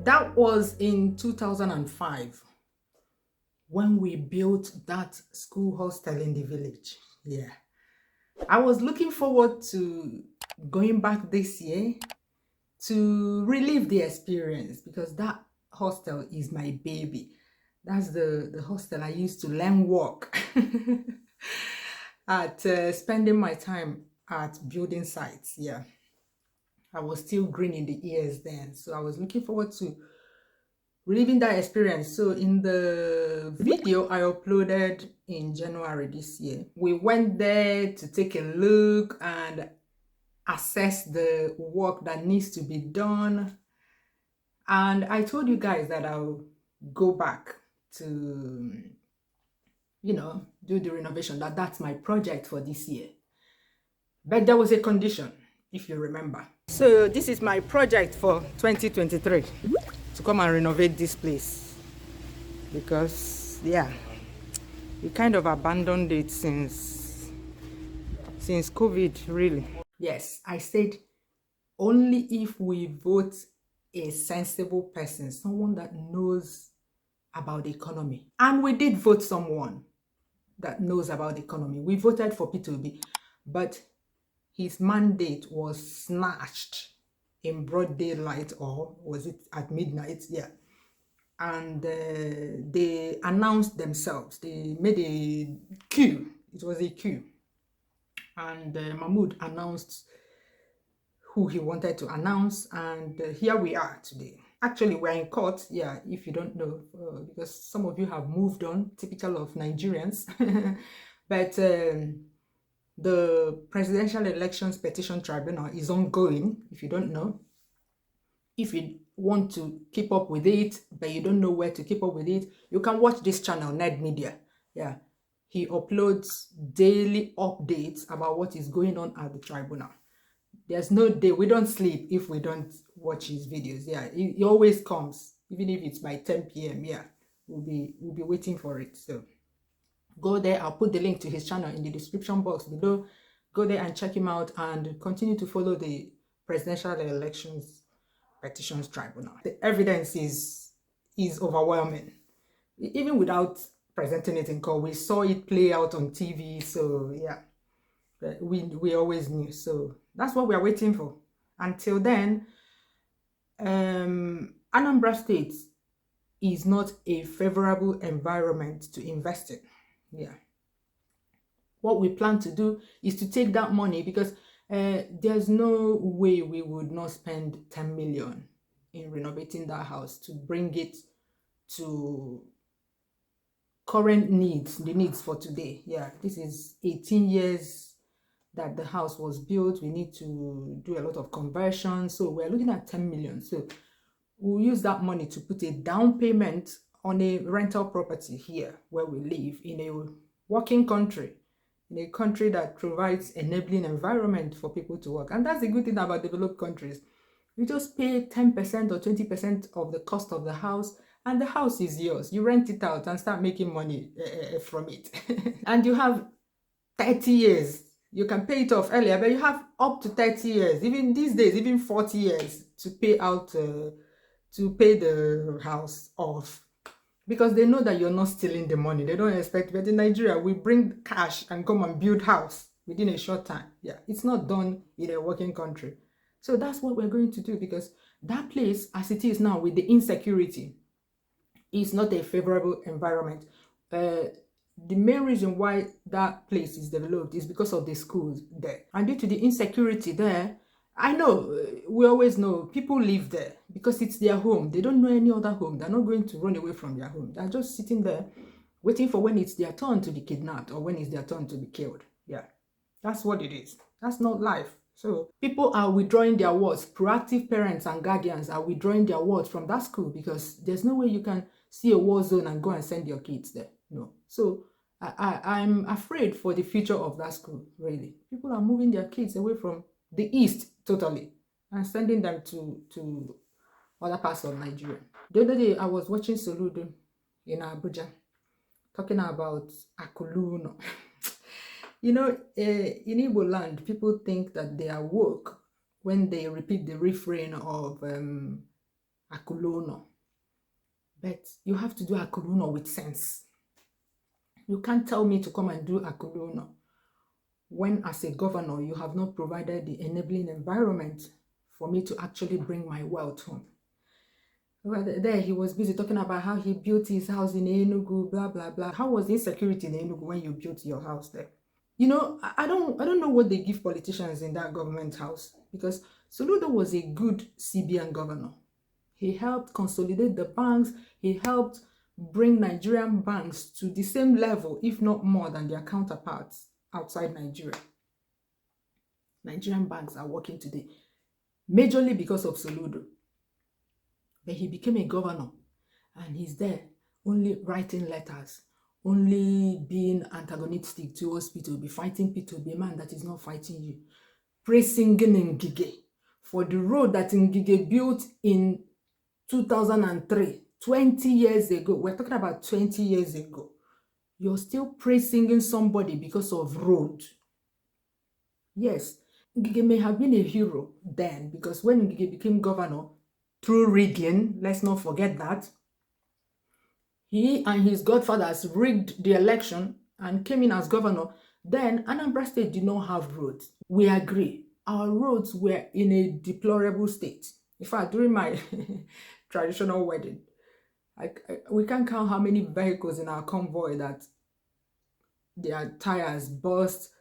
That was in 2005 when we built that school hostel in the village. Yeah. I was looking forward to going back this year to relive the experience because that hostel is my baby. That's the hostel I used to learn work at spending my time at building sites. Yeah. I was still green in the ears then. So I was looking forward to reliving that experience. So in the video I uploaded in January this year, we went there to take a look and assess the work that needs to be done. And I told you guys that I'll go back to, do the renovation, that's my project for this year. But there was a condition, if you remember. So this is my project for 2023, to come and renovate this place. Because, yeah, we kind of abandoned it since COVID, really. Yes, I said only if we vote a sensible person, someone that knows about the economy. And we did vote someone that knows about the economy. We voted for P2B, but his mandate was snatched in broad daylight, or was it at midnight? Yeah. And they announced themselves. They made a queue. It was a queue. And Mahmoud announced who he wanted to announce, and here we are today. Actually, we're in court, yeah, if you don't know, because some of you have moved on, typical of Nigerians. But the Presidential Elections Petition Tribunal is ongoing, if you don't know. If you want to keep up with it, but you don't know where to keep up with it, you can watch this channel, Ned Media. Yeah, he uploads daily updates about what is going on at the tribunal. There's no day, we don't sleep if we don't watch his videos. Yeah, he always comes, even if it's by 10 p.m. Yeah, we'll be waiting for it. So go there. I'll put the link to his channel in the description box below. Go there and check him out, and continue to follow the Presidential Elections Petitions Tribunal. The evidence is overwhelming. Even without presenting it in court, we saw it play out on TV. So yeah, we always knew. So that's what we're waiting for. Until then, Anambra State is not a favorable environment to invest in. Yeah. What we plan to do is to take that money, because there's no way we would not spend 10 million in renovating that house to bring it to current needs, the needs for today. Yeah, this is 18 years that the house was built. We need to do a lot of conversion, so we're looking at 10 million. So we'll use that money to put a down payment on a rental property here where we live, in a working country, in a country that provides enabling environment for people to work. And that's the good thing about developed countries. You just pay 10% or 20% of the cost of the house, and the house is yours. You rent it out and start making money from it. And you have 30 years. You can pay it off earlier, but you have up to 30 years, even these days, even 40 years to pay out, to pay the house off. Because they know that you're not stealing the money. They don't expect. But in Nigeria, we bring cash and come and build house within a short time. Yeah, it's not done in a working country. So that's what we're going to do, because that place, as it is now with the insecurity, is not a favorable environment. The main reason why that place is developed is because of the schools there. And due to the insecurity there, I know, we always know people live there because it's their home. They don't know any other home. They're not going to run away from their home. They're just sitting there waiting for when it's their turn to be kidnapped or when it's their turn to be killed. Yeah, that's what it is. That's not life. So people are withdrawing their words. Proactive parents and guardians are withdrawing their words from that school, because there's no way you can see a war zone and go and send your kids there. No. So I'm afraid for the future of that school, really. People are moving their kids away from the east totally and sending them to other parts of Nigeria. The other day I was watching Soludo in Abuja talking about Akuluno. You know, in Igbo land, people think that they are woke when they repeat the refrain of Akulono. But you have to do Akulono with sense. You can't tell me to come and do Akulono when, as a governor, you have not provided the enabling environment for me to actually bring my wealth home. Well, there he was busy talking about how he built his house in Enugu, blah, blah, blah. How was the insecurity in Enugu when you built your house there? You know, I don't know what they give politicians in that government house, because Soludo was a good CBN governor. He helped consolidate the banks. He helped bring Nigerian banks to the same level, if not more, than their counterparts outside Nigeria. Nigerian banks are working today, majorly because of Soludo. But he became a governor, and he's there only writing letters, only being antagonistic towards P2B, fighting P2B, a man that is not fighting you. Praising Ngige for the road that Ngige built in 2003, 20 years ago. We're talking about 20 years ago. You're still praising somebody because of road. Yes, Ngige may have been a hero then, because when Ngige became governor, through rigging, let's not forget that, he and his godfathers rigged the election and came in as governor. Then Anambra State did not have roads. We agree. Our roads were in a deplorable state. In fact, during my traditional wedding, we can't count how many vehicles in our convoy that their tires burst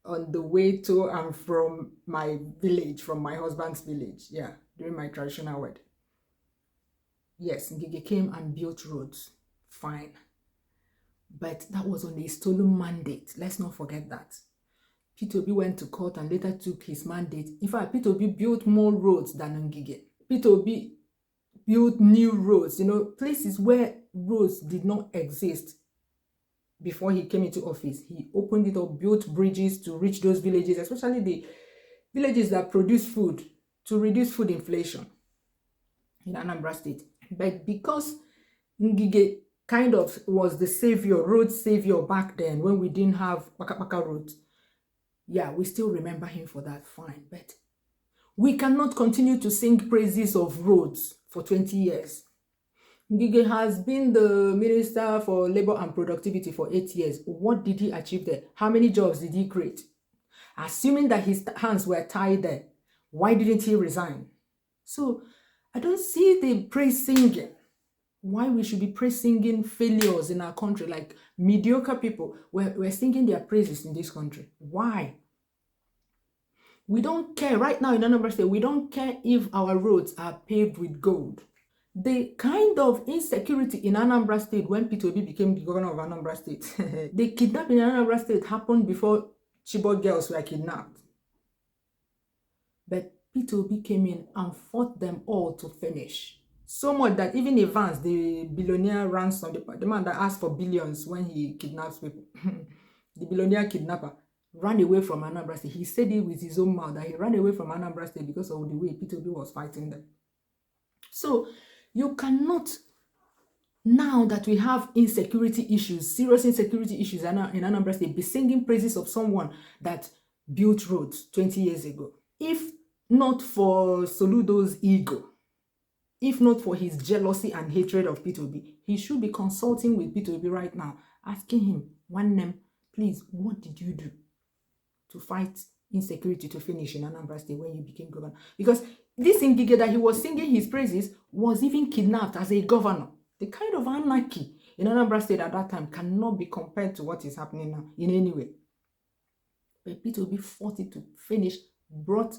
on the way to and from my village, from my husband's village. Yeah, during my traditional wedding. Yes, Ngige came and built roads. Fine. But that was on a stolen mandate. Let's not forget that. P2B went to court and later took his mandate. In fact, P2B built more roads than Ngige. P2B built new roads, you know, places where roads did not exist before he came into office. He opened it up, built bridges to reach those villages, especially the villages that produce food, to reduce food inflation in Anambra State. But because Ngige kind of was the savior, road savior back then, when we didn't have Waka roads, yeah, we still remember him for that, fine. But we cannot continue to sing praises of roads for 20 years. Ngige has been the Minister for Labor and Productivity for 8 years. What did he achieve there? How many jobs did he create? Assuming that his hands were tied there, why didn't he resign? So I don't see the praise singing. Why we should be praise singing failures in our country, like mediocre people. We're singing their praises in this country. Why? We don't care. Right now in Anambra State, we don't care if our roads are paved with gold. The kind of insecurity in Anambra State when P2B became the governor of Anambra State, the kidnapping in Anambra State happened before Chibok girls were kidnapped. But P2B came in and fought them all to finish. So much that even Evans, the billionaire ransom, the man that asked for billions when he kidnaps people, the billionaire kidnapper, ran away from Anambra State. He said it with his own mouth that he ran away from Anambra State because of the way P2B was fighting them. So you cannot, now that we have insecurity issues, serious insecurity issues in Anambra State, be singing praises of someone that built roads 20 years ago. If not for Soludo's ego, if not for his jealousy and hatred of P2B, he should be consulting with P2B right now, asking him, one name, please, what did you do to fight insecurity to finish in Anambra State when you became governor? Because this Ngige that he was singing his praises was even kidnapped as a governor. The kind of anarchy in Anambra State at that time cannot be compared to what is happening now in any way. But P2B fought it to finish, brought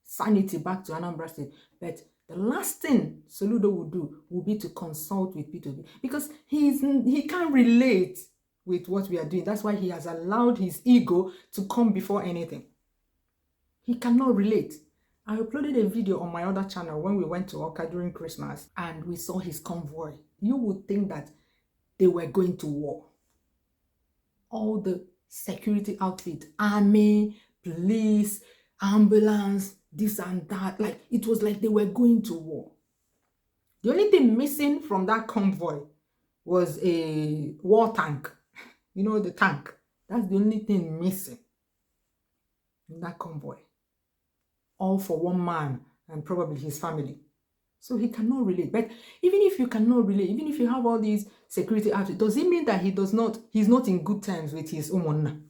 sanity back to Anambra State. But the last thing Soludo would do will be to consult with P2B, because he can't relate with what we are doing. That's why he has allowed his ego to come before anything. He cannot relate. I uploaded a video on my other channel when we went to Oka during Christmas and we saw his convoy. You would think that they were going to war. All the security outfit, army, police, ambulance, this and that, like it was like they were going to war. The only thing missing from that convoy was a war tank. You know, the tank. That's the only thing missing in that convoy. All for one man and probably his family. So he cannot relate. But even if you cannot relate, even if you have all these security outfits, does it mean that he's not in good terms with his umonna?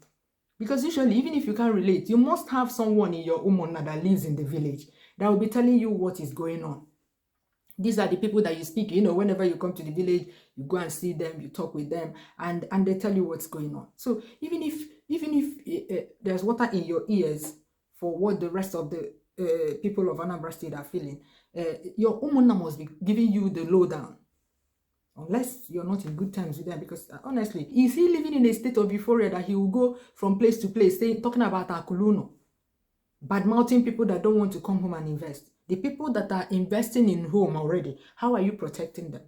Because usually, even if you can't relate, you must have someone in your umonna that lives in the village that will be telling you what is going on. These are the people that you speak, whenever you come to the village, you go and see them, you talk with them, and they tell you what's going on. So even if there's water in your ears for what the rest of the people of Anambra State are feeling, your umonna must be giving you the lowdown. Unless you're not in good terms with them, because honestly, is he living in a state of euphoria that he will go from place to place talking about Akuluno, bad-mouthing people that don't want to come home and invest? The people that are investing in home already, how are you protecting them?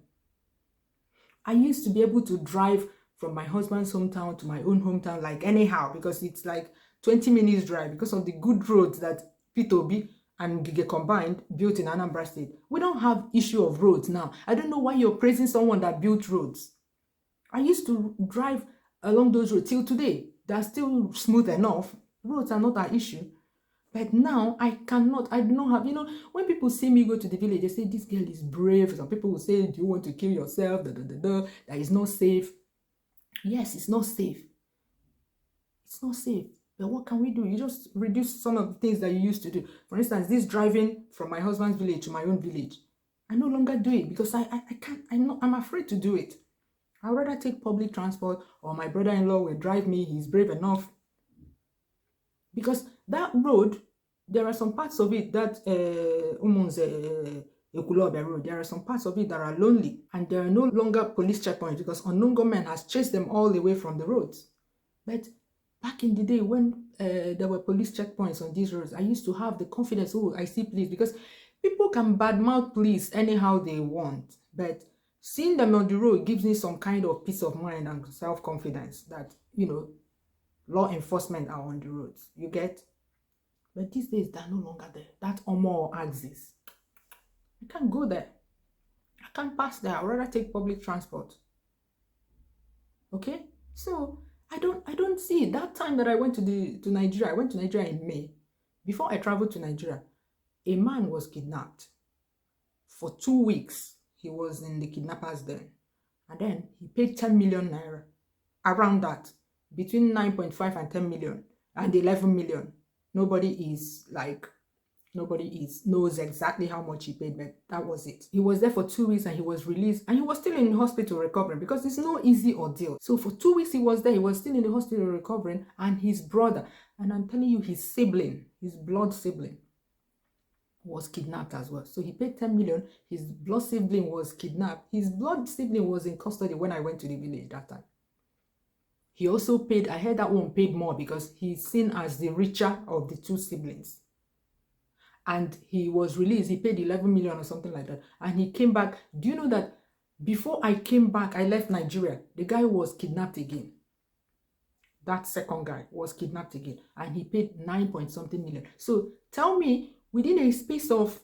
I used to be able to drive from my husband's hometown to my own hometown like anyhow, because it's like 20 minutes drive because of the good roads that P2B and Gige combined built in Anambra State. We don't have issue of roads now. I don't know why you're praising someone that built roads. I used to drive along those roads till today. They're still smooth enough. Roads are not an issue. But now I do not have, when people see me go to the village, they say, this girl is brave. Some people will say, do you want to kill yourself? That is not safe. Yes, it's not safe. It's not safe. But what can we do? You just reduce some of the things that you used to do. For instance, this driving from my husband's village to my own village. I no longer do it because I can't, I'm afraid to do it. I'd rather take public transport, or my brother-in-law will drive me. He's brave enough. Because that road, there are some parts of it that road, there are some parts of it that are lonely, and there are no longer police checkpoints because unknown government has chased them all away from the roads. But back in the day when there were police checkpoints on these roads, I used to have the confidence, oh, I see police, because people can badmouth police anyhow they want, but seeing them on the road gives me some kind of peace of mind and self-confidence that, law enforcement are on the roads. You get? But these days, they're no longer there. That Omo axis. I can't go there. I can't pass there. I'd rather take public transport. Okay? So I don't see it. That time that I went to Nigeria, I went to Nigeria in May. Before I traveled to Nigeria, a man was kidnapped. For 2 weeks, he was in the kidnappers' den. And then he paid 10 million naira. Around that. Between 9.5 and 10 million. And 11 million. Nobody knows exactly how much he paid, but that was it. He was there for 2 weeks and he was released, and he was still in the hospital recovering, because it's no easy ordeal. So for 2 weeks he was there, he was still in the hospital recovering, and his brother, and I'm telling you, his sibling, his blood sibling, was kidnapped as well. So he paid 10 million, his blood sibling was kidnapped. His blood sibling was in custody when I went to the village that time. He also paid, I heard that one paid more because he's seen as the richer of the two siblings. And he was released, he paid 11 million or something like that. And he came back. Do you know that before I came back, I left Nigeria, the guy was kidnapped again. That second guy was kidnapped again. And he paid 9 point something million. So tell me, within a space of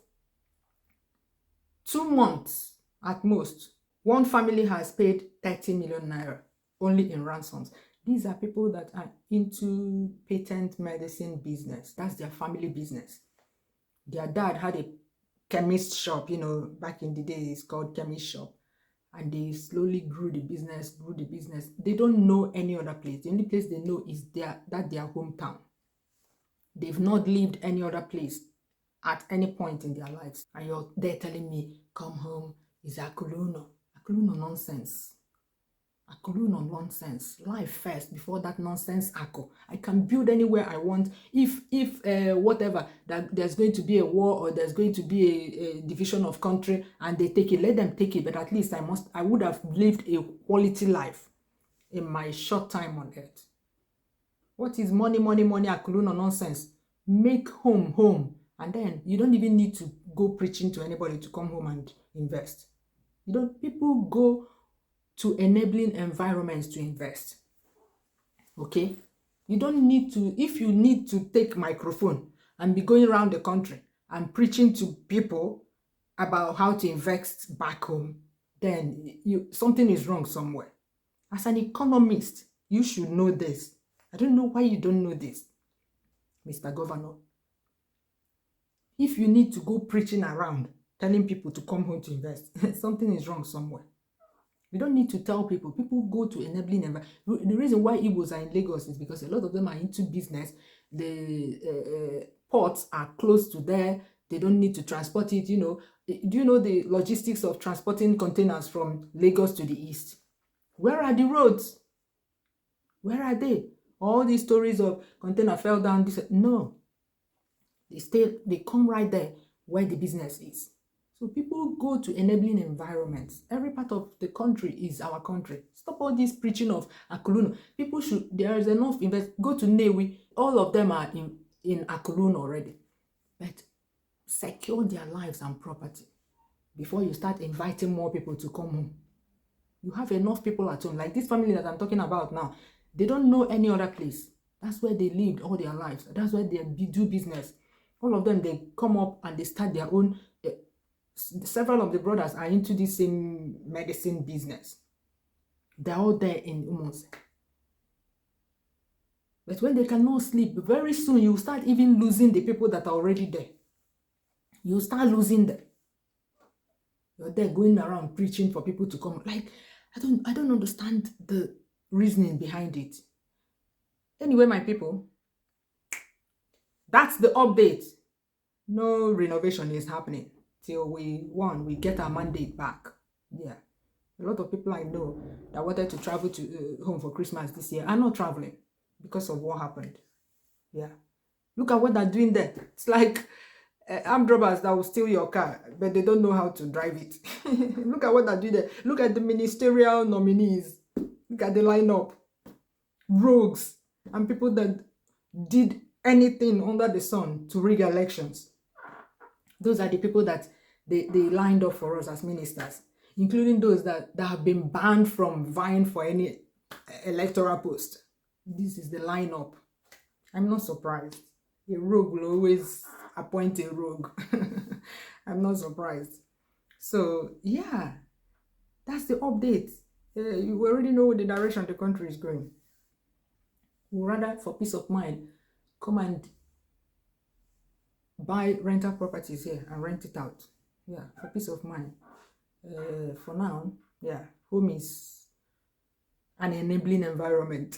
2 months at most, one family has paid 30 million naira only in ransoms. These are people that are into patent medicine business. That's their family business. Their dad had a chemist shop, back in the day, it's called chemist shop. And they slowly grew the business. They don't know any other place. The only place they know is their hometown. They've not lived any other place at any point in their lives. And you're there telling me, come home, is Akuluno. Akuluno nonsense. Akuluno nonsense. Life first before that nonsense Ako. I can build anywhere I want. If whatever, that there's going to be a war or there's going to be a division of country and they take it, let them take it. But at least I would have lived a quality life in my short time on earth. What is money, Akuluno nonsense? Make home. And then you don't even need to go preaching to anybody to come home and invest. People go to enabling environments to invest. Okay? You don't need to, if you need to take microphone and be going around the country and preaching to people about how to invest back home, then something is wrong somewhere. As an economist, you should know this. I don't know why you don't know this, Mr. Governor. If you need to go preaching around telling people to come home to invest. Something is wrong somewhere. You don't need to tell people. People go to enabling environment. The reason why Igbos are in Lagos is because a lot of them are into business. The ports are close to there. They don't need to transport it. You know, do you know the logistics of transporting containers from Lagos to the east? Where are the roads? Where are they? All these stories of container fell down. This, no, they come right there where the business is. So people go to enabling environments. Every part of the country is our country. Stop all this preaching of Akuluna. People should, there is enough invest. Go to Newi. All of them are in Akuluna already. But secure their lives and property before you start inviting more people to come home. You have enough people at home. Like this family that I'm talking about now, they don't know any other place. That's where they lived all their lives. That's where they do business. All of them, they come up and they start their own. Several of the brothers are into this same medicine business. They're all there in Umonse. But when they cannot sleep, very soon you start even losing the people that are already there. You start losing them. You're there going around preaching for people to come. Like, I don't understand the reasoning behind it. Anyway, my people, that's the update. No renovation is happening till we get our mandate back. Yeah. A lot of people I know that wanted to travel to home for Christmas this year are not traveling because of what happened. Yeah. Look at what they're doing there. It's like armed robbers that will steal your car, but they don't know how to drive it. Look at what they're doing there. Look at the ministerial nominees. Look at the lineup. Rogues and people that did anything under the sun to rig elections. Those are the people that they lined up for us as ministers, including those that have been banned from vying for any electoral post. This is the lineup. I'm not surprised. A rogue will always appoint a rogue. I'm not surprised. So, yeah, that's the update. You already know the direction the country is going. We'd rather, for peace of mind, come and buy rental properties here and rent it out. Yeah, for peace of mind. For now, yeah, home is an enabling environment.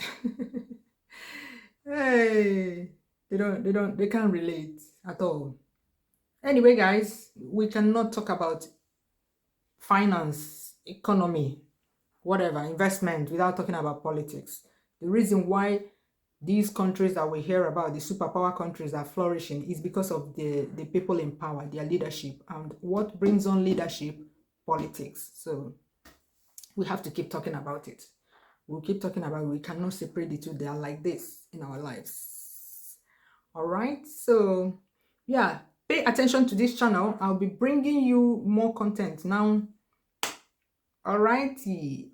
Hey, they can't relate at all. Anyway, guys, we cannot talk about finance, economy, whatever, investment without talking about politics. The reason why these countries that we hear about, the superpower countries are flourishing, is because of the people in power, their leadership. And what brings on leadership? Politics. So we have to keep talking about it. We'll keep talking about it. We cannot separate the two. They are like this in our lives. All right. So yeah, pay attention to this channel. I'll be bringing you more content now. All righty.